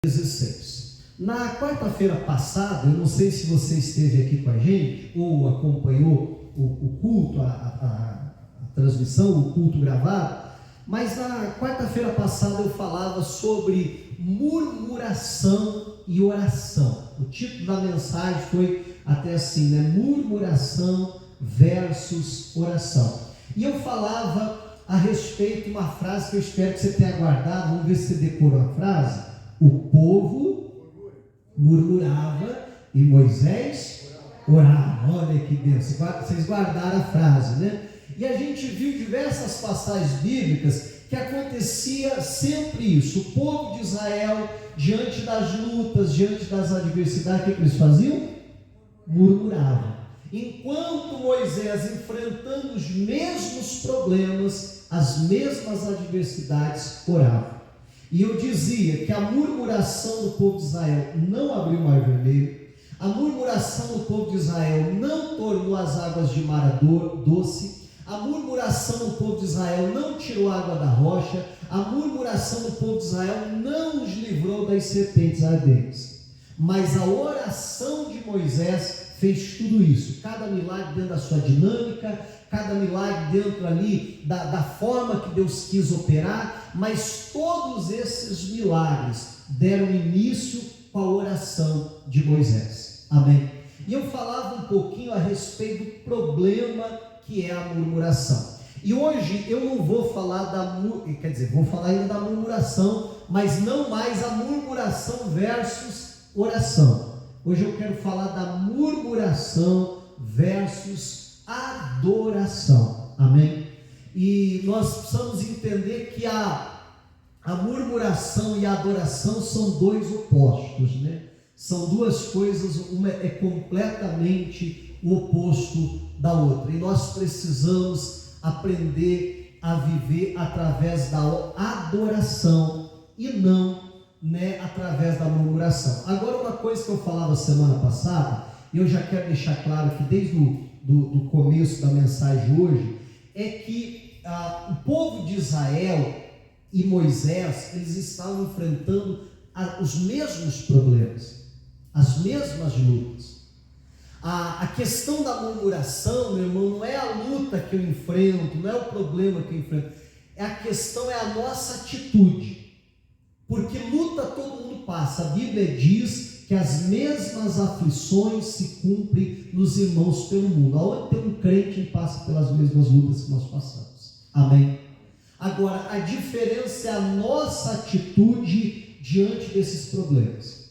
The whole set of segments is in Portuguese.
16. Na quarta-feira passada, eu não sei se você esteve aqui com a gente ou acompanhou o culto, a transmissão, o culto gravado, mas na quarta-feira passada eu falava sobre murmuração e oração. O título da mensagem foi até assim, né? Murmuração versus oração. E eu falava a respeito de uma frase que eu espero que você tenha guardado. Vamos ver se você decorou a frase. O povo murmurava e Moisés orava. Olha que bênção. Vocês guardaram a frase, né? E a gente viu diversas passagens bíblicas que acontecia sempre isso. O povo de Israel, diante das lutas, diante das adversidades, o que eles faziam? Murmuravam. Enquanto Moisés, enfrentando os mesmos problemas, as mesmas adversidades, orava. E eu dizia que a murmuração do povo de Israel não abriu o mar vermelho, a murmuração do povo de Israel não tornou as águas de mar doce, a murmuração do povo de Israel não tirou a água da rocha, a murmuração do povo de Israel não os livrou das serpentes ardentes. Mas a oração de Moisés fez tudo isso. Cada milagre dentro da sua dinâmica, cada milagre dentro ali da forma que Deus quis operar, mas todos esses milagres deram início com a oração de Moisés. Amém? E eu falava um pouquinho a respeito do problema que é a murmuração. E hoje eu não vou falar vou falar ainda da murmuração, mas não mais a murmuração versus oração. Hoje eu quero falar da murmuração versus adoração. Amém? E nós precisamos entender que a murmuração e a adoração são dois opostos, né? São duas coisas, uma é completamente o oposto da outra. E nós precisamos aprender a viver através da adoração e não através da murmuração. Agora, uma coisa que eu falava semana passada, e eu já quero deixar claro que desde o começo da mensagem hoje, é que o povo de Israel e Moisés, eles estavam enfrentando os mesmos problemas, as mesmas lutas. A questão da murmuração, meu irmão, não é a luta que eu enfrento, não é o problema que eu enfrento, a questão é a nossa atitude. Porque luta todo mundo passa. A Bíblia diz que as mesmas aflições se cumprem nos irmãos pelo mundo. Aonde tem um crente, ele passa pelas mesmas lutas que nós passamos. Amém? Agora, a diferença é a nossa atitude diante desses problemas.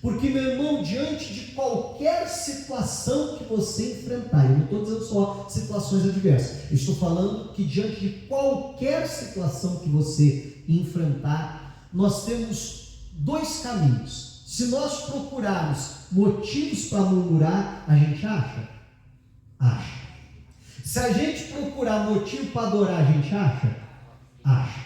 Porque, meu irmão, diante de qualquer situação que você enfrentar, eu não estou dizendo só situações adversas, eu estou falando que diante de qualquer situação que você enfrentar, nós temos dois caminhos. Se nós procurarmos motivos para murmurar, a gente acha? Acha. Se a gente procurar motivo para adorar, a gente acha? Acha.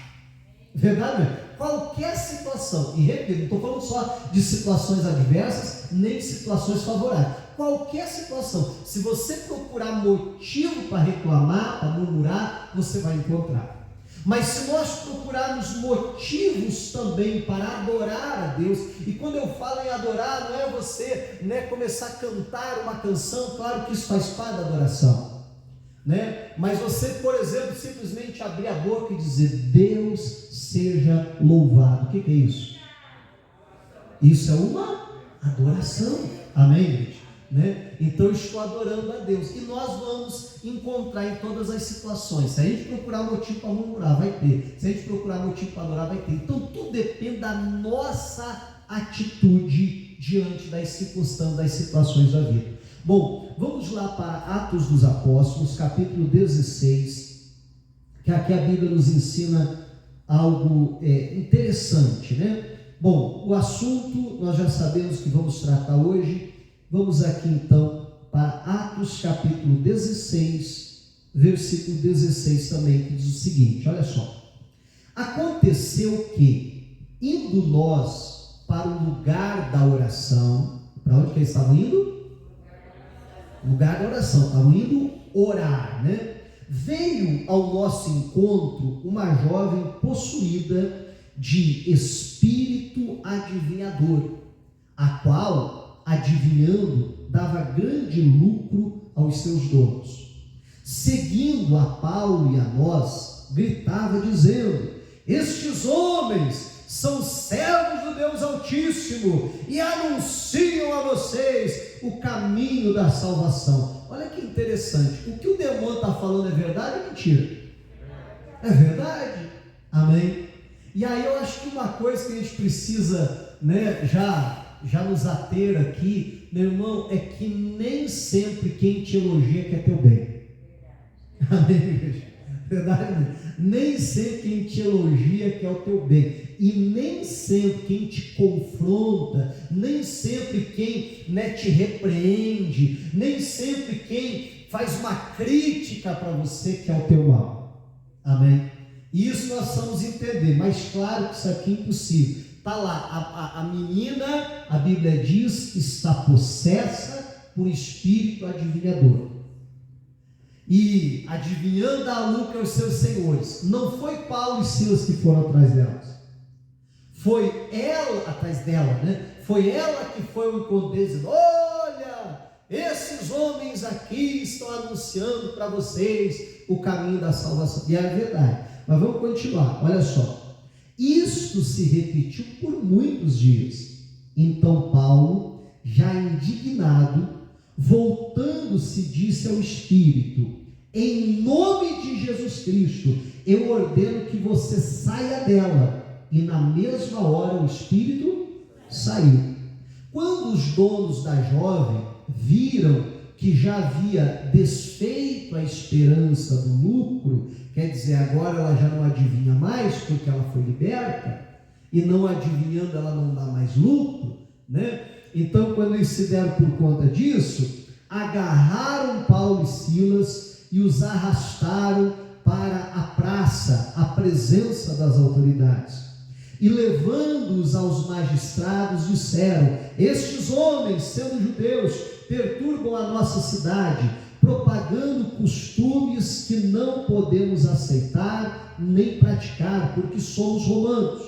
Verdade, né? Qualquer situação, e repito, não estou falando só de situações adversas, nem de situações favoráveis. Qualquer situação, se você procurar motivo para reclamar, para murmurar, você vai encontrar. Mas se nós procurarmos motivos também para adorar a Deus, e quando eu falo em adorar, não é você começar a cantar uma canção, claro que isso faz parte da adoração, mas você, por exemplo, simplesmente abrir a boca e dizer: Deus seja louvado. O que é isso? Isso é uma adoração. Amém, gente? Então eu estou adorando a Deus, e nós vamos encontrar em todas as situações. Se a gente procurar motivo para murmurar, vai ter. Se a gente procurar motivo para adorar, vai ter. Então tudo depende da nossa atitude diante das circunstâncias, das situações da vida. Bom, vamos lá para Atos dos Apóstolos, capítulo 16, que aqui a Bíblia nos ensina algo interessante, Bom, o assunto nós já sabemos que vamos tratar hoje. Vamos aqui então para Atos capítulo 16, versículo 16 também, que diz o seguinte, olha só. Aconteceu que, indo nós para o lugar da oração, para onde que eles estavam indo? Lugar da oração, estavam indo orar, Veio ao nosso encontro uma jovem possuída de espírito espírito adivinhador, a qual, adivinhando, dava grande lucro aos seus donos. Seguindo a Paulo e a nós, gritava dizendo: estes homens são servos do Deus Altíssimo e anunciam a vocês o caminho da salvação. Olha que interessante, o que o demônio está falando é verdade ou mentira? É verdade, amém? E aí eu acho que uma coisa que a gente precisa, já nos ater aqui, meu irmão, é que nem sempre quem te elogia quer teu bem. Amém, igreja? Verdade? Nem sempre quem te elogia quer o teu bem, e nem sempre quem te confronta, nem sempre quem te repreende, nem sempre quem faz uma crítica para você quer o teu mal. Amém? Isso nós vamos entender, mas claro que isso aqui é impossível. Está lá, a menina, a Bíblia diz que está possessa por espírito adivinhador. E adivinhando a lucro aos seus senhores. Não foi Paulo e Silas que foram atrás delas. Foi ela atrás dela, Foi ela que foi ao encontro deles, dizendo: olha, esses homens aqui estão anunciando para vocês o caminho da salvação. E é verdade. Mas vamos continuar, olha só. Isto se repetiu por muitos dias. Então Paulo, já indignado, voltando-se, disse ao Espírito: em nome de Jesus Cristo, eu ordeno que você saia dela. E na mesma hora o Espírito saiu. Quando os donos da jovem viram que já havia desfeito a esperança do lucro, quer dizer, agora ela já não adivinha mais, porque ela foi liberta, e não adivinhando ela não dá mais lucro, Então, quando eles se deram por conta disso, agarraram Paulo e Silas e os arrastaram para a praça, a presença das autoridades. E levando-os aos magistrados, disseram: estes homens, sendo judeus, perturbam a nossa cidade, propagando costumes que não podemos aceitar nem praticar, porque somos romanos.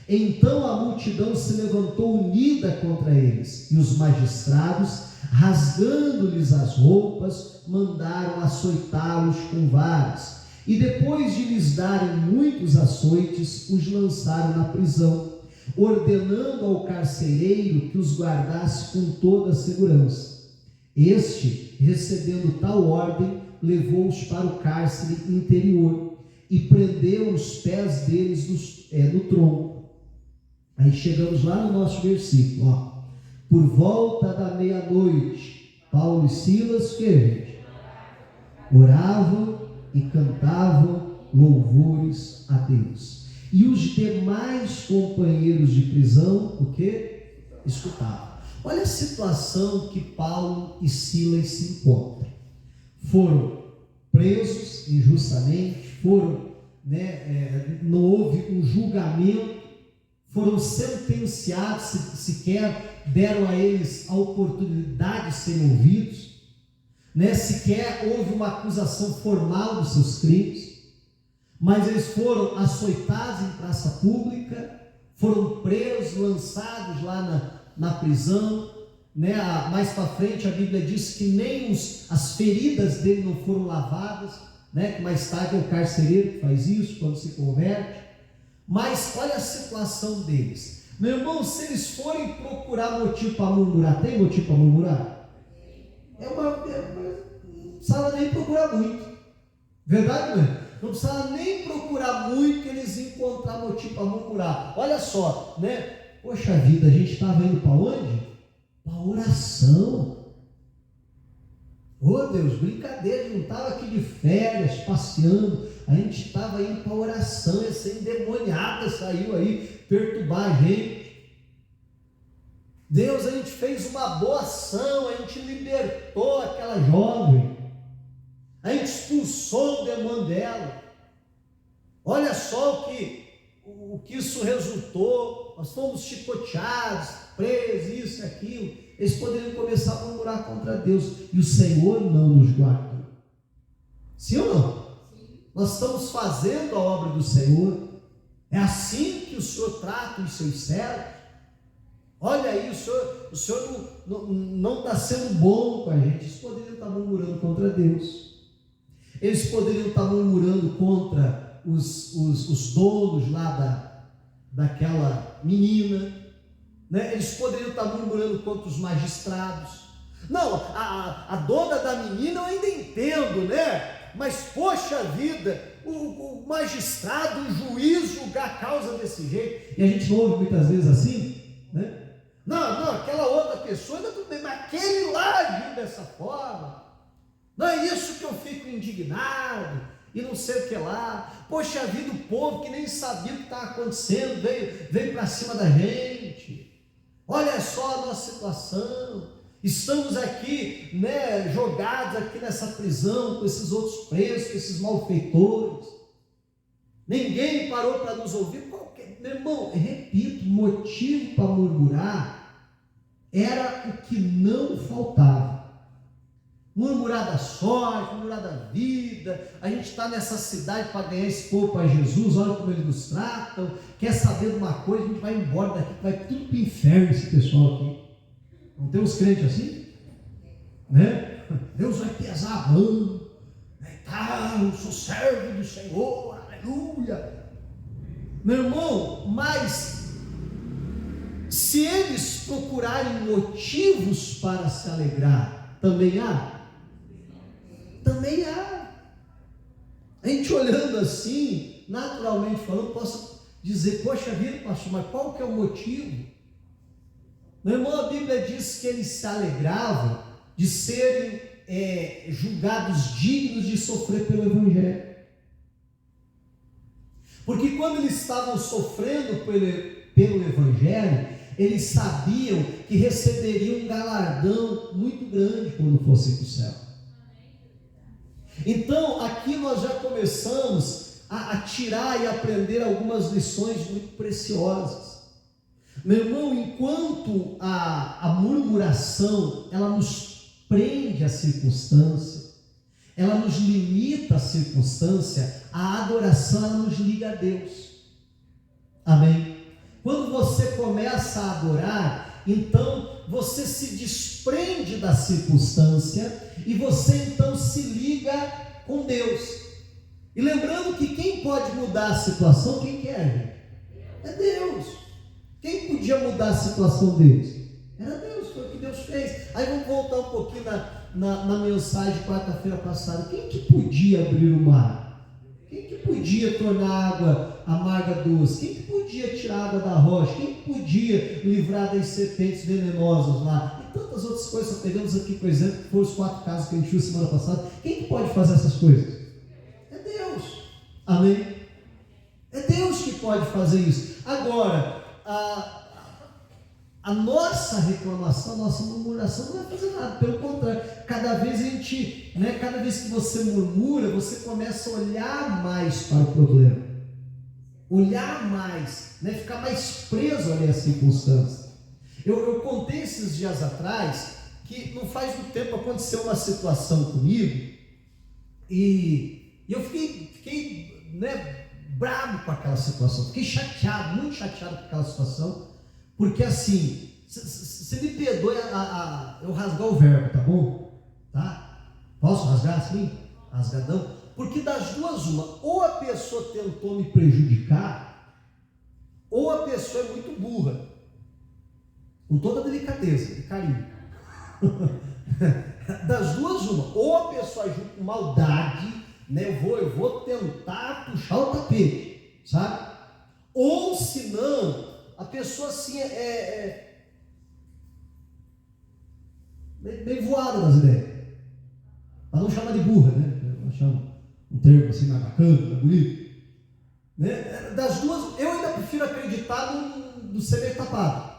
Então a multidão se levantou unida contra eles, e os magistrados, rasgando-lhes as roupas, mandaram açoitá-los com varas, e depois de lhes darem muitos açoites, os lançaram na prisão, ordenando ao carcereiro que os guardasse com toda a segurança. Este, recebendo tal ordem, levou-os para o cárcere interior e prendeu os pés deles no tronco. Aí chegamos lá no nosso versículo, Por volta da meia-noite, Paulo e Silas, oravam e cantavam louvores a Deus. E os demais companheiros de prisão, o que? Escutavam. Olha a situação que Paulo e Silas se encontram. Foram presos injustamente, não houve um julgamento, foram sentenciados, sequer deram a eles a oportunidade de serem ouvidos, sequer houve uma acusação formal dos seus crimes, mas eles foram açoitados em praça pública, foram presos, lançados lá na prisão, mais para frente a Bíblia diz que nem as feridas dele não foram lavadas, que mais tarde é o carcereiro que faz isso quando se converte. Mas olha a situação deles, meu irmão. Se eles forem procurar motivo para murmurar, tem motivo para murmurar? Não precisava nem procurar muito, verdade, não é? Não precisava nem procurar muito que eles encontrar motivo para murmurar. Olha só, poxa vida, a gente estava indo para onde? Para oração. Deus, brincadeira, a gente não estava aqui de férias, passeando, a gente estava indo para a oração. Essa endemoniada saiu aí perturbar a gente. Deus, a gente fez uma boa ação, a gente libertou aquela jovem, a gente expulsou o demônio dela. Olha só o que isso resultou. Nós fomos chicoteados, presos, isso e aquilo. Eles poderiam começar a murmurar contra Deus, e o Senhor não nos guardou. Sim ou não? Sim. Nós estamos fazendo a obra do Senhor, É assim que o Senhor trata os seus servos? Olha aí, o Senhor não está sendo bom com a gente. Eles poderiam estar murmurando contra Deus. Eles poderiam estar murmurando contra os donos lá daquela menina, né? Eles poderiam estar murmurando contra os magistrados. Não, a dona da menina eu ainda entendo, né? Mas, poxa vida, o magistrado, o juiz julgar a causa desse jeito. E a gente ouve muitas vezes assim, né? Não, aquela outra pessoa ainda tudo bem, mas aquele lá agiu dessa forma. Não é isso que eu fico indignado, e não sei o que lá. Poxa vida, o povo que nem sabia o que estava acontecendo, veio para cima da gente. Olha só a nossa situação. Estamos aqui, né, jogados aqui nessa prisão, com esses outros presos, com esses malfeitores. Ninguém parou para nos ouvir. Meu irmão, repito, motivo para murmurar era o que não faltava. Murmurar da sorte, murmurar da vida. A gente está nessa cidade para ganhar esse povo para Jesus. Olha como eles nos tratam. Quer saber de uma coisa? A gente vai embora daqui, vai tudo para o inferno esse pessoal aqui. Não tem uns crentes assim? Né? Deus vai pesar a mão. Eu sou servo do Senhor, aleluia. Meu irmão, mas se eles procurarem motivos para se alegrar, também há? Também há. A gente olhando assim, naturalmente falando, posso dizer, poxa vida, pastor, mas qual que é o motivo? Meu irmão, a Bíblia diz que eles se alegravam de serem julgados dignos de sofrer pelo Evangelho. Porque quando eles estavam sofrendo pelo Evangelho, eles sabiam que receberiam um galardão muito grande quando fossem para o céu. Então, aqui nós já começamos a tirar e aprender algumas lições muito preciosas. Meu irmão, enquanto a murmuração, ela nos prende à circunstância, ela nos limita à circunstância, a adoração, ela nos liga a Deus. Amém? Quando você começa a adorar, então você se desprende da circunstância e você então se liga com Deus. E lembrando que quem pode mudar a situação, quem quer? É Deus. Quem podia mudar a situação deles? Era Deus, foi o que Deus fez. Aí vamos voltar um pouquinho na mensagem de quarta-feira passada. Quem que podia abrir o mar? Quem que podia tornar a água amarga doce? Quem que podia tirar a água da rocha? Quem que podia livrar das serpentes venenosas lá? E tantas outras coisas. Só pegamos aqui, por exemplo, que foram os 4 casos que a gente viu semana passada. Quem que pode fazer essas coisas? É Deus. Amém? É Deus que pode fazer isso. Agora, a nossa reclamação, a nossa murmuração não vai fazer nada, pelo contrário, cada vez que você murmura, você começa a olhar mais para o problema, olhar mais, ficar mais preso ali às circunstâncias. Eu contei esses dias atrás, que não faz muito tempo aconteceu uma situação comigo, e eu fiquei bravo com aquela situação, fiquei chateado, muito chateado com aquela situação, porque assim, você me perdoe eu rasgar o verbo, tá bom? Tá? Posso rasgar assim? Rasgadão? Porque das duas uma, ou a pessoa tentou me prejudicar, ou a pessoa é muito burra, com toda delicadeza e carinho. Das duas uma, ou a pessoa agiu com maldade, eu vou tentar puxar o tapete, sabe? Ou se não, a pessoa assim bem voada das ideias, para não chamar de burra, eu chamo um termo assim mais bacana, mais bonito, das duas, eu ainda prefiro acreditar no ser meio tapado,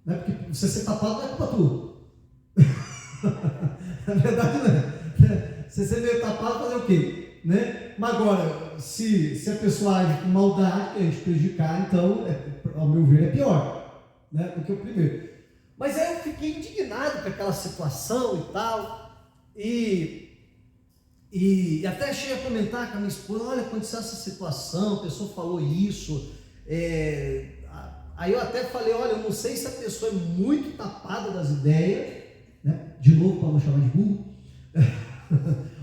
porque você ser tapado não é culpa tua. Na verdade não é. Você ser meio tapado fazer o quê? Mas agora, se a pessoa age com maldade, a gente prejudicar, então, ao meu ver, é pior, do que o primeiro. Mas aí eu fiquei indignado com aquela situação e tal, e até cheguei a comentar com a minha esposa, olha, aconteceu essa situação, a pessoa falou isso, Aí eu até falei, olha, eu não sei se a pessoa é muito tapada das ideias, né? De novo, para não chamar de burro,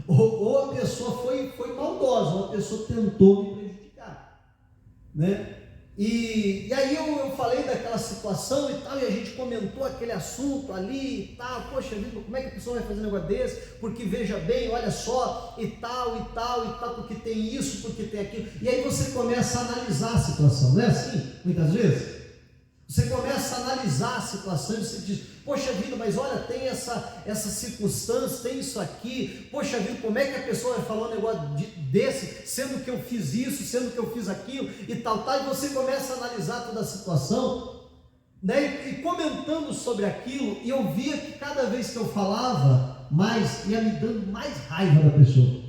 ou a pessoa foi maldosa, ou a pessoa tentou me prejudicar, né? E aí eu falei daquela situação e tal, e a gente comentou aquele assunto ali e tal, poxa vida, como é que a pessoa vai fazer um negócio desse? Porque veja bem, olha só, e tal, porque tem isso, porque tem aquilo, e aí você começa a analisar a situação, não é assim? Muitas vezes, você começa a analisar a situação e você diz, poxa vida, mas olha, tem essa circunstância, tem isso aqui, poxa vida, como é que a pessoa vai falar um negócio desse, sendo que eu fiz isso, sendo que eu fiz aquilo, e tal, e você começa a analisar toda a situação, né, e comentando sobre aquilo, e eu via que cada vez que eu falava, mais, ia me dando mais raiva da pessoa.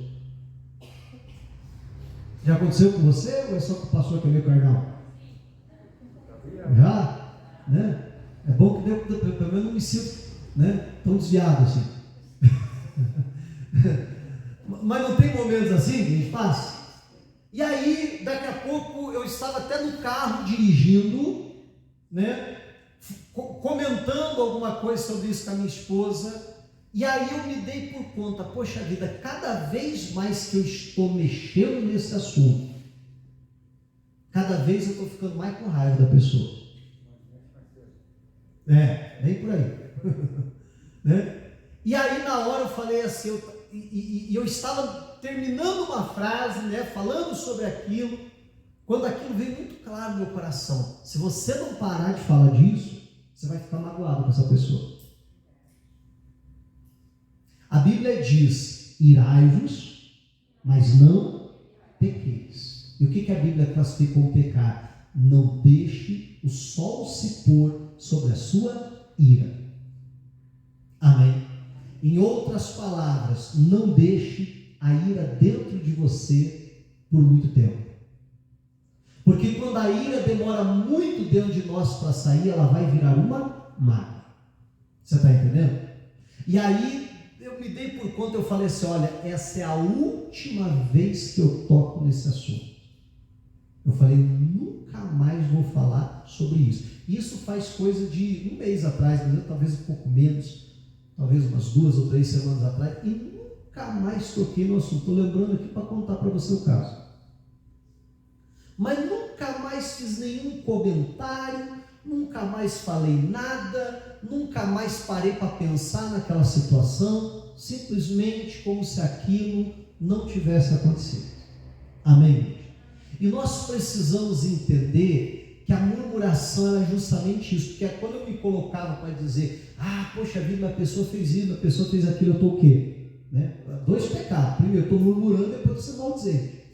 Já aconteceu com você, ou é só que passou aqui meio carnal? Já, né? É bom que pelo menos não me sinto, né, tão desviado assim. Mas não tem momentos assim que a gente passa? E aí, daqui a pouco, eu estava até no carro dirigindo, né, comentando alguma coisa sobre isso com a minha esposa, e aí eu me dei por conta, poxa vida, cada vez mais que eu estou mexendo nesse assunto, cada vez eu estou ficando mais com raiva da pessoa. Vem por aí. Né? E aí na hora eu falei assim, eu estava terminando uma frase, né, falando sobre aquilo, quando aquilo veio muito claro no meu coração. Se você não parar de falar disso, você vai ficar magoado com essa pessoa. A Bíblia diz, irai-vos, mas não pequeis. E o que a Bíblia classifica como pecar? Não deixe o sol se pôr sobre a sua ira. Amém? Em outras palavras, não deixe a ira dentro de você por muito tempo. Porque quando a ira demora muito dentro de nós para sair, ela vai virar uma mágoa. Você está entendendo? E aí, eu me dei por conta, eu falei assim, olha, essa é a última vez que eu toco nesse assunto. Eu falei, nunca mais vou falar sobre isso. Isso faz coisa de um mês atrás, talvez um pouco menos, talvez umas 2 ou 3 semanas atrás, e nunca mais toquei no assunto. Estou lembrando aqui para contar para você o caso. Mas nunca mais fiz nenhum comentário, nunca mais falei nada, nunca mais parei para pensar naquela situação, simplesmente como se aquilo não tivesse acontecido. Amém? E nós precisamos entender que a murmuração é justamente isso, porque quando eu me colocava para dizer, poxa vida, a pessoa fez isso, a pessoa fez aquilo, eu estou o quê? Né? 2 pecados, primeiro eu estou murmurando, depois você maldizer,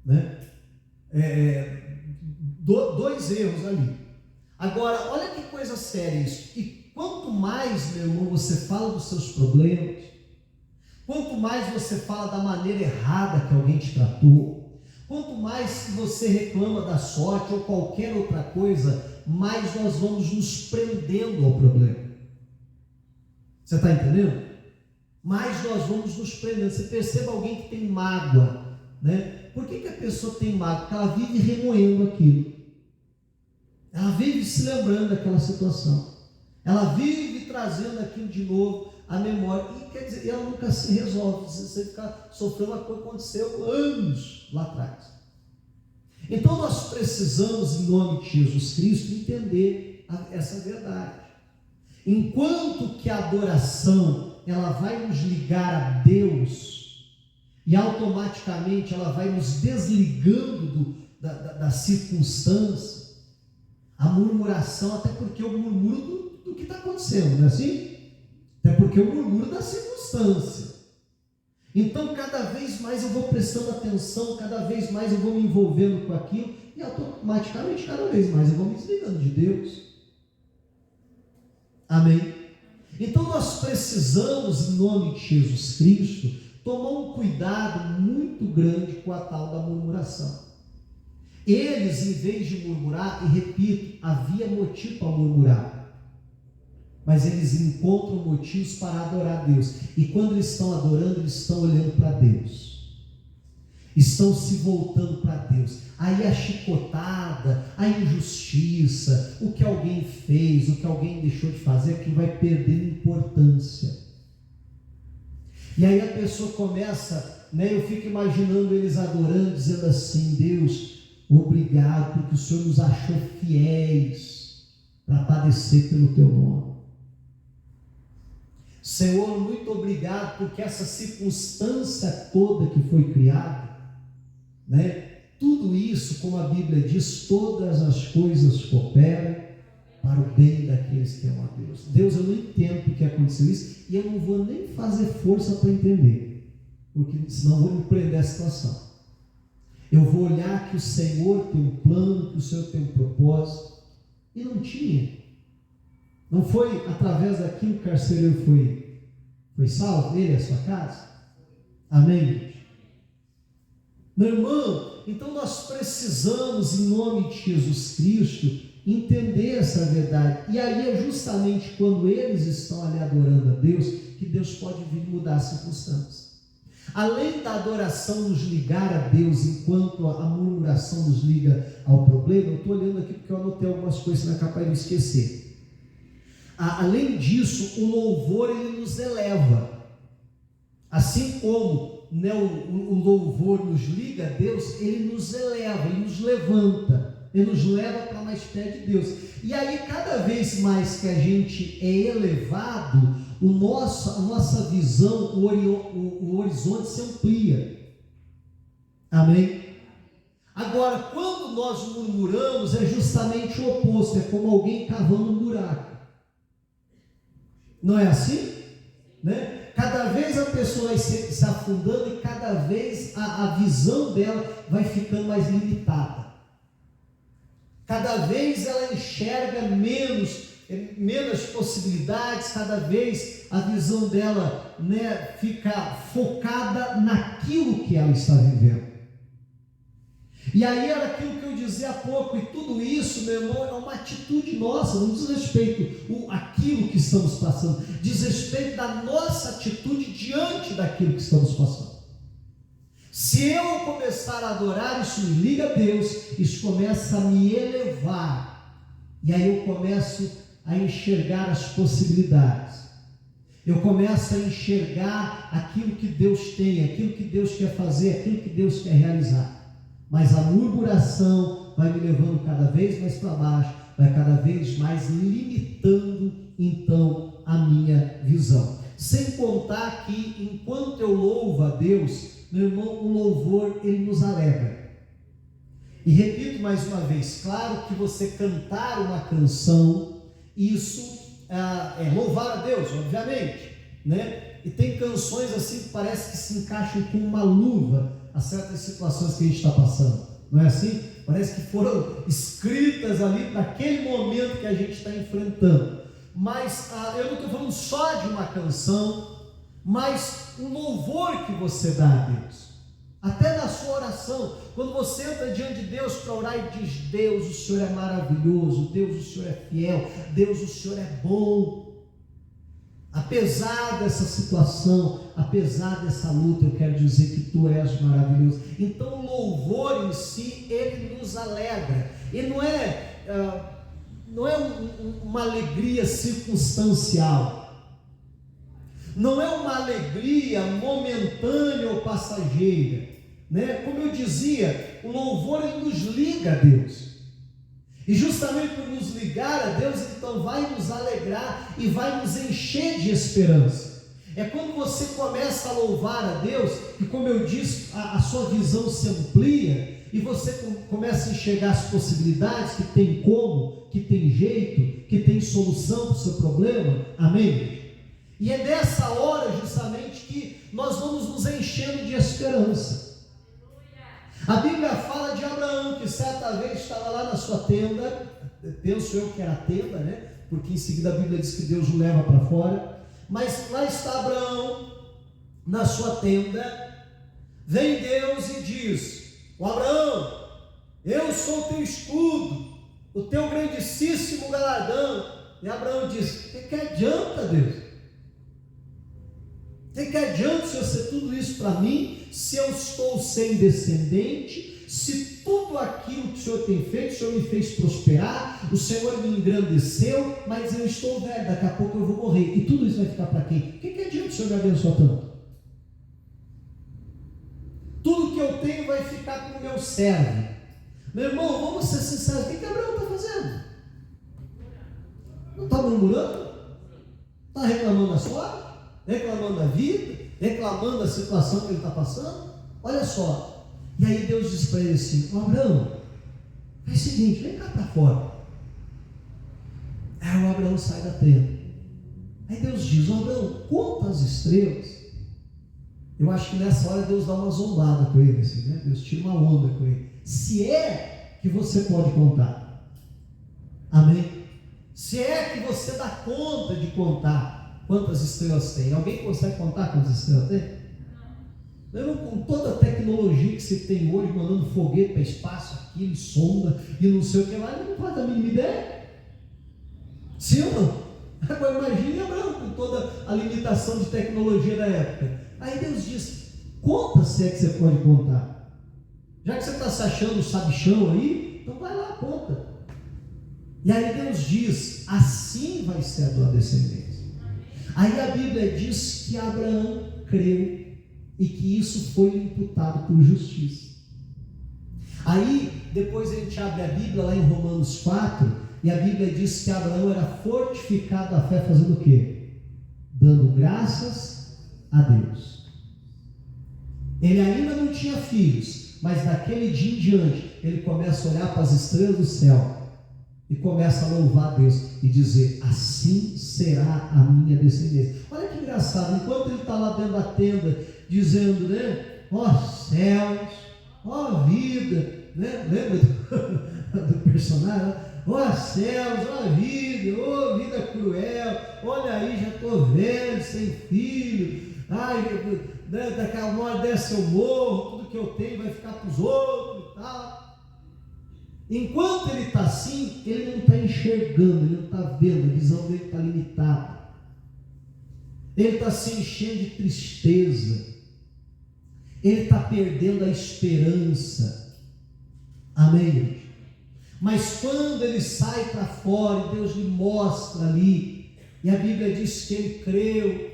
né? 2 erros ali. Agora, olha que coisa séria isso, e quanto mais, meu irmão, você fala dos seus problemas, quanto mais você fala da maneira errada que alguém te tratou, quanto mais você reclama da sorte ou qualquer outra coisa, mais nós vamos nos prendendo ao problema. Você está entendendo? Mais nós vamos nos prendendo. Você perceba alguém que tem mágoa, né? Por que a pessoa tem mágoa? Porque ela vive remoendo aquilo. Ela vive se lembrando daquela situação. Ela vive trazendo aquilo de novo à memória. E quer dizer, ela nunca se resolve. Você ficar sofrendo uma coisa que aconteceu anos lá atrás. Então nós precisamos, em nome de Jesus Cristo, entender essa verdade. Enquanto que a adoração, ela vai nos ligar a Deus, e automaticamente ela vai nos desligando da circunstância, a murmuração, até porque eu murmuro do que está acontecendo, não é assim? Até porque eu murmuro da circunstância. Então, cada vez mais eu vou prestando atenção, cada vez mais eu vou me envolvendo com aquilo, e automaticamente, cada vez mais eu vou me desligando de Deus. Amém? Então, nós precisamos, em nome de Jesus Cristo, tomar um cuidado muito grande com a tal da murmuração. Eles, em vez de murmurar, e repito, havia motivo para murmurar, mas eles encontram motivos para adorar a Deus, e quando eles estão adorando, eles estão olhando para Deus. estão se voltando para Deus. Aí a chicotada, a injustiça, o que alguém fez, o que alguém deixou de fazer, que vai perdendo importância. E aí a pessoa começa, eu fico imaginando eles adorando, dizendo assim: Deus, obrigado porque o Senhor nos achou fiéis para padecer pelo teu nome. Senhor, muito obrigado porque essa circunstância toda que foi criada, tudo isso, como a Bíblia diz, todas as coisas cooperam para o bem daqueles que amam a Deus. Deus, eu não entendo porque aconteceu isso, e eu não vou nem fazer força para entender, porque senão eu vou me prender a situação. Eu vou olhar que o Senhor tem um plano, que o Senhor tem um propósito, e não tinha. Não foi através daquilo que o carcereiro foi salvo, ele e a sua casa? Amém? Meu irmão, então nós precisamos, em nome de Jesus Cristo, entender essa verdade. E aí é justamente quando eles estão ali adorando a Deus, que Deus pode vir mudar as circunstâncias. Além da adoração nos ligar a Deus, enquanto a murmuração nos liga ao problema, eu estou olhando aqui porque eu anotei algumas coisas na capa para não esquecer. Além disso, o louvor ele nos eleva. Assim como o louvor nos liga a Deus, ele nos eleva, ele nos levanta, ele nos leva para mais perto de Deus. E aí, cada vez mais que a gente é elevado, a nossa visão, o horizonte se amplia. Amém? Agora, quando nós murmuramos, é justamente o oposto, é como alguém cavando um buraco. Não é assim? Cada vez a pessoa vai se afundando e cada vez a visão dela vai ficando mais limitada. Cada vez ela enxerga menos possibilidades, cada vez a visão dela fica focada naquilo que ela está vivendo. E aí era aquilo que eu dizia há pouco, e tudo isso, meu irmão, é uma atitude nossa, não diz respeito àquilo que estamos passando, diz respeito da nossa atitude diante daquilo que estamos passando. Se eu começar a adorar, isso me liga a Deus, isso começa a me elevar, e aí eu começo a enxergar as possibilidades, eu começo a enxergar aquilo que Deus tem, aquilo que Deus quer fazer, aquilo que Deus quer realizar. Mas a murmuração vai me levando cada vez mais para baixo, vai cada vez mais limitando então a minha visão. Sem contar que enquanto eu louvo a Deus, meu irmão, o louvor ele nos alegra. E repito mais uma vez, claro que você cantar uma canção, isso é louvar a Deus, obviamente, E tem canções assim que parece que se encaixam com uma luva a certas situações que a gente está passando, não é assim? Parece que foram escritas ali para aquele momento que a gente está enfrentando. Mas eu não estou falando só de uma canção, mas um louvor que você dá a Deus. Até na sua oração, quando você entra diante de Deus para orar e diz: Deus, o Senhor é maravilhoso, Deus, o Senhor é fiel, Deus, o Senhor é bom. Apesar dessa situação, apesar dessa luta, eu quero dizer que Tu és maravilhoso. Então o louvor em si, ele nos alegra. E não é uma alegria circunstancial, não é uma alegria momentânea ou passageira, Como eu dizia, o louvor ele nos liga a Deus. E justamente por nos ligar a Deus, então vai nos alegrar e vai nos encher de esperança. É quando você começa a louvar a Deus, que, como eu disse, a sua visão se amplia, e você começa a enxergar as possibilidades, que tem como, que tem jeito, que tem solução para o seu problema. Amém? E é nessa hora justamente que nós vamos nos enchendo de esperança. A Bíblia fala de Abraão, que certa vez estava lá na sua tenda, penso eu que era a tenda, Porque em seguida a Bíblia diz que Deus o leva para fora, mas lá está Abraão, na sua tenda, vem Deus e diz: Abraão, eu sou o teu escudo, o teu grandíssimo galardão. E Abraão diz: que adianta, Deus? De que adianta o Senhor ser tudo isso para mim, se eu estou sem descendente, se tudo aquilo que o Senhor tem feito, o Senhor me fez prosperar, o Senhor me engrandeceu, mas eu estou velho, daqui a pouco eu vou morrer, e tudo isso vai ficar para quem? O que adianta o Senhor me abençoar tanto? Tudo que eu tenho vai ficar com o meu servo. Meu irmão, vamos ser sinceros, o que Abraão está fazendo? Não está murmurando? Está reclamando da sorte? Reclamando da vida? Reclamando da situação que ele está passando? Olha só. E aí Deus diz para ele assim: Abraão, é o seguinte, vem cá para fora. Aí o Abraão sai da tenda. Aí Deus diz: Abraão, conta as estrelas. Eu acho que nessa hora Deus dá uma zombada com ele, assim, né? Deus tira uma onda com ele. Se é que você pode contar. Amém? Se é que você dá conta de contar quantas estrelas tem. Alguém consegue contar quantas estrelas tem? Não, com toda a tecnologia que você tem hoje, mandando foguete para espaço, aquilo, sonda e não sei o que lá, ele não faz a mínima ideia. Sim ou não? Agora imagine Abraão com toda a limitação de tecnologia da época. Aí Deus diz: conta, se é que você pode contar. Já que você está se achando sabichão aí, então vai lá, conta. E aí Deus diz: assim vai ser a tua descendência. Aí a Bíblia diz que Abraão creu e que isso foi imputado por justiça. Aí depois a gente abre a Bíblia lá em Romanos 4, e a Bíblia diz que Abraão era fortificado a fé fazendo o quê? Dando graças a Deus. Ele ainda não tinha filhos, mas daquele dia em diante ele começa a olhar para as estrelas do céu e começa a louvar a Deus e dizer: assim será a minha descendência. Olha que engraçado, enquanto ele está lá dentro da tenda dizendo, né, ó céus, ó vida, né? Lembra do personagem? Ó céus, ó vida cruel, olha aí, já estou velho, sem filho, ai, né, daqui a uma hora dessa eu morro, tudo que eu tenho vai ficar para os outros e tal. Enquanto ele está assim, ele não está enxergando, ele não está vendo, a visão dele está limitada, ele está se enchendo de tristeza, ele está perdendo a esperança. Amém? Mas quando ele sai para fora e Deus lhe mostra ali, e a Bíblia diz que ele creu,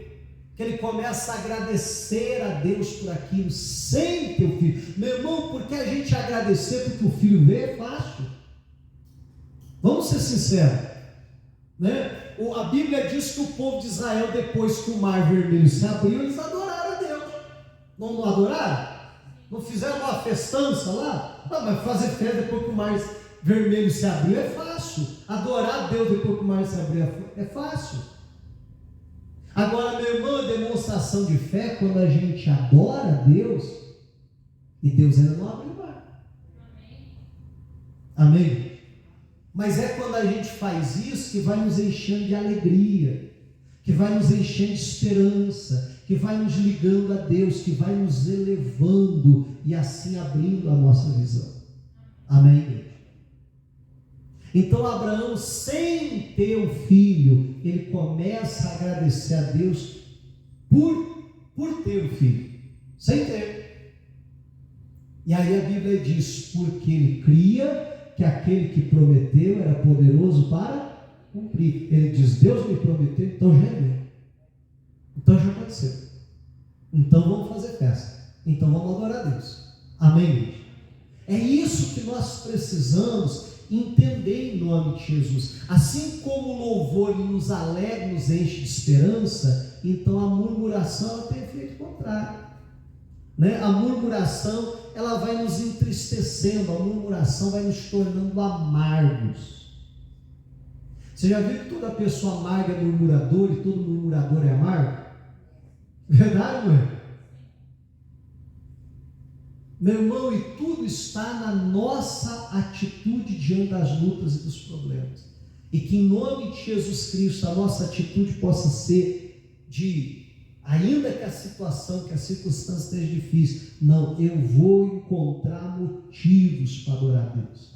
que ele começa a agradecer a Deus por aquilo, sem ter o filho. Meu irmão, porque a gente agradecer porque o filho veio é fácil. Vamos ser sinceros, né? A Bíblia diz que o povo de Israel, depois que o mar vermelho se abriu, eles adoraram a Deus. Não adoraram? Não fizeram uma festança lá? Não, mas fazer festa depois que o mar vermelho se abriu é fácil. Adorar a Deus depois que o mar se abriu é fácil. Agora, meu irmão, a demonstração de fé é quando a gente adora a Deus e Deus ainda não abre o mar. Amém? Mas é quando a gente faz isso que vai nos enchendo de alegria, que vai nos enchendo de esperança, que vai nos ligando a Deus, que vai nos elevando e assim abrindo a nossa visão. Amém? Então Abraão, sem ter o filho, ele começa a agradecer a Deus por ter o filho, sem ter. E aí a Bíblia diz: porque ele cria que aquele que prometeu era poderoso para cumprir. Ele diz: Deus me prometeu, então já é meu. Então já aconteceu. Então vamos fazer festa. Então vamos adorar a Deus. Amém? É isso que nós precisamos entender em nome de Jesus. Assim como o louvor nos alegra, nos enche de esperança, então a murmuração ela tem efeito contrário, né? A murmuração ela vai nos entristecendo, a murmuração vai nos tornando amargos. Você já viu que toda pessoa amarga é murmurador e todo murmurador é amargo? Verdade, não é? Meu irmão, e tudo está na nossa atitude diante das lutas e dos problemas. E que em nome de Jesus Cristo a nossa atitude possa ser de, ainda que a situação, que a circunstância esteja difícil, não, eu vou encontrar motivos para adorar a Deus.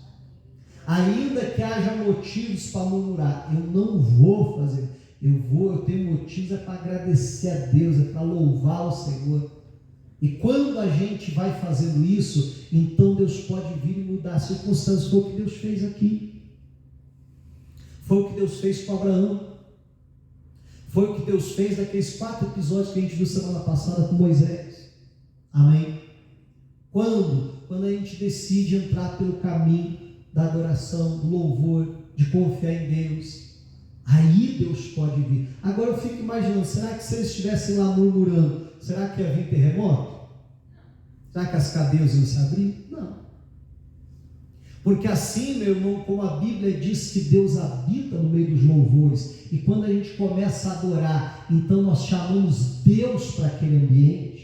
Ainda que haja motivos para murmurar, eu não vou fazer. eu tenho motivos para agradecer a Deus, é para louvar o Senhor. E quando a gente vai fazendo isso, então Deus pode vir e mudar as circunstâncias. Foi o que Deus fez aqui. Foi o que Deus fez com Abraão. Foi o que Deus fez naqueles 4 episódios que a gente viu semana passada com Moisés. Amém? Quando a gente decide entrar pelo caminho da adoração, do louvor, de confiar em Deus, aí Deus pode vir. Agora eu fico imaginando, será que se eles estivessem lá murmurando, será que ia vir terremoto? Será que as cadeias iam se abrir? Não. Porque assim, meu irmão, como a Bíblia diz que Deus habita no meio dos louvores, e quando a gente começa a adorar, então nós chamamos Deus para aquele ambiente.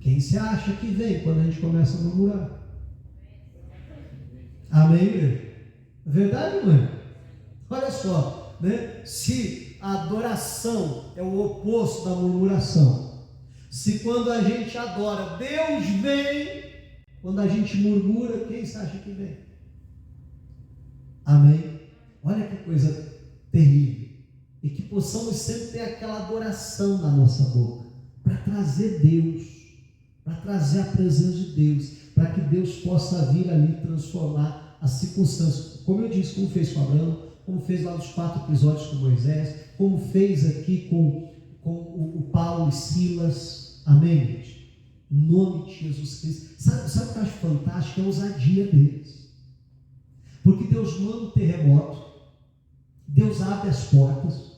Quem se acha que vem quando a gente começa a murmurar? Amém, meu? É verdade, não é? Olha só, né? Se a adoração é o oposto da murmuração, se quando a gente adora, Deus vem, quando a gente murmura, quem se acha que vem? Amém? Olha que coisa terrível. E que possamos sempre ter aquela adoração na nossa boca, para trazer Deus, para trazer a presença de Deus, para que Deus possa vir ali transformar as circunstâncias, como eu disse, como fez com Abraão, como fez lá nos 4 episódios com Moisés, como fez aqui com o Paulo e Silas. Amém, gente? Em nome de Jesus Cristo. Sabe o que eu acho fantástico? É a ousadia deles. Porque Deus manda o terremoto, Deus abre as portas.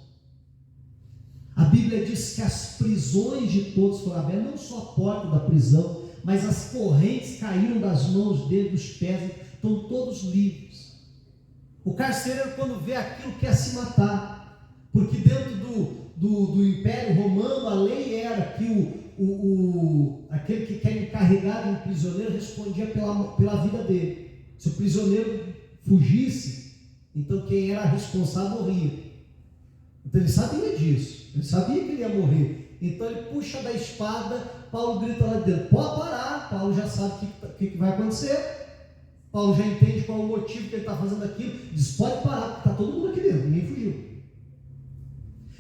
A Bíblia diz que as prisões de todos foram abertas, não só a porta da prisão, mas as correntes caíram das mãos dele, dos pés, estão todos livres. O carcereiro, quando vê aquilo, quer se matar, porque dentro do Império Romano, a lei era que aquele que era encarregado, um prisioneiro, respondia pela vida dele. Se o prisioneiro fugisse, então quem era responsável morria. Então ele sabia disso, ele sabia que ele ia morrer. Então ele puxa da espada, Paulo grita lá dentro, pode parar. Paulo já sabe o que vai acontecer. Paulo já entende qual é o motivo que ele está fazendo aquilo. Diz, pode parar, porque está todo mundo aqui dentro, ninguém fugiu.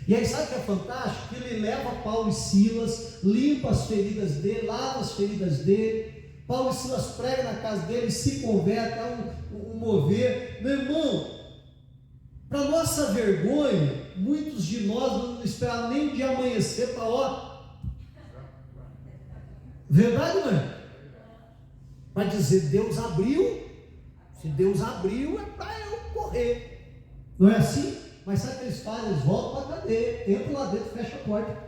E aí sabe o que é fantástico? Que ele leva Paulo e Silas, limpa as feridas dele, lava as feridas dele. Paulo e Silas pregam na casa dele, se convertem, há um mover. Meu irmão, para nossa vergonha, muitos de nós não esperaram nem o dia amanhecer para ó. Verdade, não é? Para dizer, Deus abriu. Se Deus abriu, é para eu correr. Não é assim? Mas sabe o que eles fazem? Eles voltam para a cadeia, entram lá dentro e fecham a porta.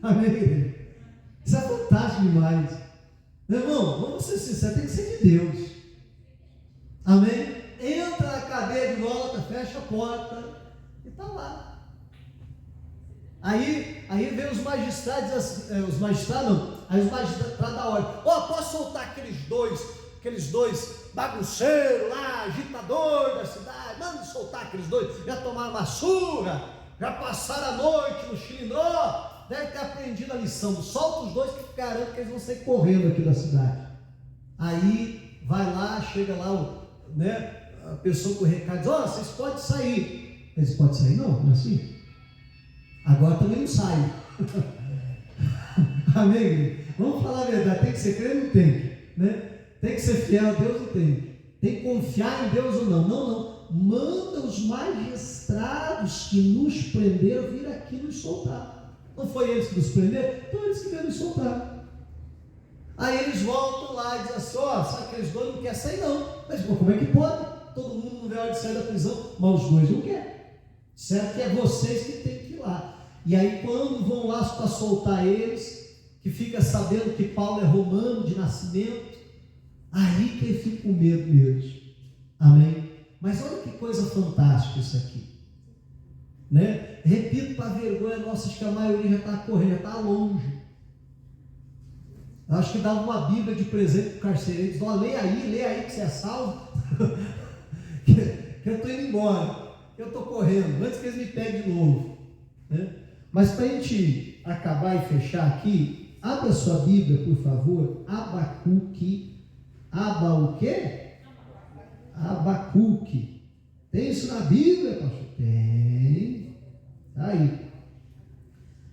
Amém? Isso é fantástico demais. Meu irmão, vamos ser sinceros, tem que ser de Deus. Amém? Entra na cadeia de volta, fecha a porta e está lá. Aí vem os magistrados, aí os magistrados da ordem. Posso soltar aqueles dois bagunceiros lá, agitador da cidade, manda soltar aqueles dois, já tomaram uma surra, já passaram a noite no chilindró, deve ter aprendido a lição, solta os dois que garanto que eles vão sair correndo aqui da cidade. Aí vai lá, chega lá a pessoa com o recado diz, vocês podem sair. Eles podem sair? Não é assim. Agora também não saem. Amém? Vamos falar a verdade, tem que ser crente ou não tem? Né? Tem que ser fiel a Deus ou tem? Tem que confiar em Deus ou não? Não. Manda os magistrados que nos prenderam vir aqui nos soltar. Não foi eles que nos prenderam? Então eles que vieram nos soltar. Aí eles voltam lá e dizem assim, sabe aqueles dois não querem sair não. Mas como é que pode? Todo mundo não vê a hora de sair da prisão, mas os dois não querem. Certo que é vocês que tem que ir lá. E aí quando vão lá para soltar eles, que fica sabendo que Paulo é romano de nascimento, aí que ele fica com medo mesmo. Amém? Mas olha que coisa fantástica isso aqui. Né? Repito, para a vergonha nossa, acho que a maioria já está correndo, já está longe. Acho que dava uma Bíblia de presente para o carcereiro, diz, leia aí que você é salvo. que eu estou indo embora, que eu estou correndo, antes que eles me peguem de novo. Né? Mas para a gente acabar e fechar aqui, abra sua Bíblia, por favor, Abacuque. O quê? Abacuque. Tem isso na Bíblia, pastor? Tem. Aí.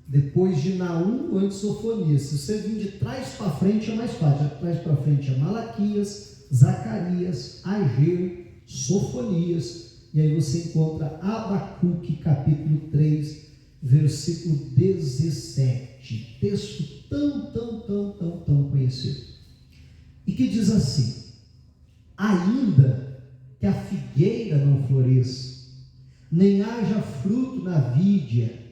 Depois de Naum, antes Sofonias. Se você vir de trás para frente é mais fácil. De trás para frente é Malaquias, Zacarias, Ageu, Sofonias. E aí você encontra Abacuque, capítulo 3, versículo 17. Texto tão conhecido. E que diz assim: ainda que a figueira não floresça, nem haja fruto na videira,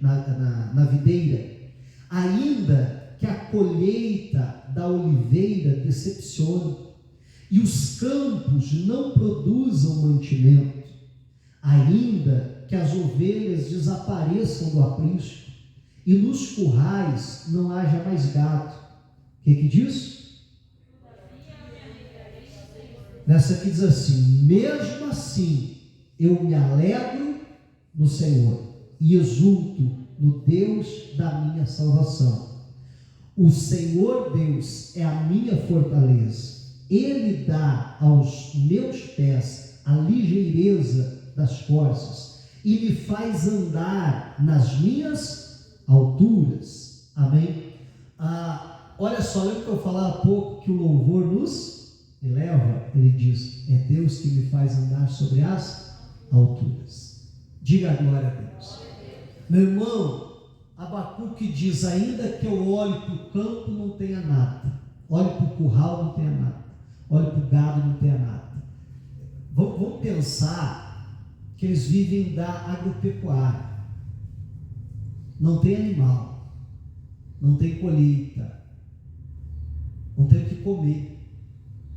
ainda que a colheita da oliveira decepcione, e os campos não produzam mantimento, ainda que as ovelhas desapareçam do aprisco, e nos currais não haja mais gado. O que diz? Nessa aqui diz assim: mesmo assim eu me alegro no Senhor e exulto no Deus da minha salvação. O Senhor Deus é a minha fortaleza, Ele dá aos meus pés a ligeireza das corças e me faz andar nas minhas alturas. Amém? Olha só, lembra que eu falava há pouco que o louvor nos eleva? Ele diz: é Deus que me faz andar sobre as alturas. Diga a glória a Deus. Meu irmão, Abacuque diz: ainda que eu olhe para o campo não tenha nada, olhe para o curral não tenha nada, olhe para o gado não tenha nada. Vamos pensar que eles vivem da agropecuária. Não tem animal, não tem colheita, não tem o que comer.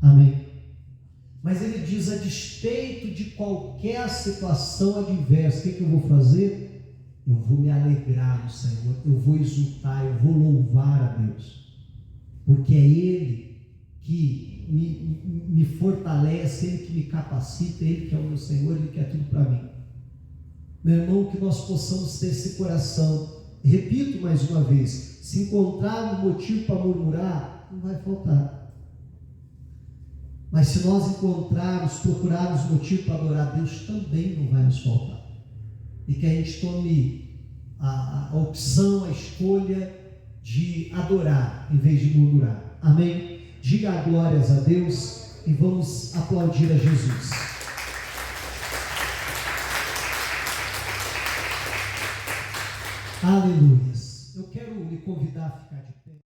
Amém? Mas ele diz: a despeito de qualquer situação adversa, o que eu vou fazer? Eu vou me alegrar no Senhor, eu vou exultar, eu vou louvar a Deus, porque é Ele que me fortalece, Ele que me capacita, Ele que é o meu Senhor, Ele que é tudo para mim. Meu irmão, que nós possamos ter esse coração. Repito mais uma vez: se encontrar um motivo para murmurar, não vai faltar. Mas se nós procurarmos motivo para adorar a Deus, também não vai nos faltar. E que a gente tome a opção, a escolha de adorar em vez de murmurar. Amém? Diga glórias a Deus e vamos aplaudir a Jesus. Aleluia. Eu quero lhe convidar a ficar de pé.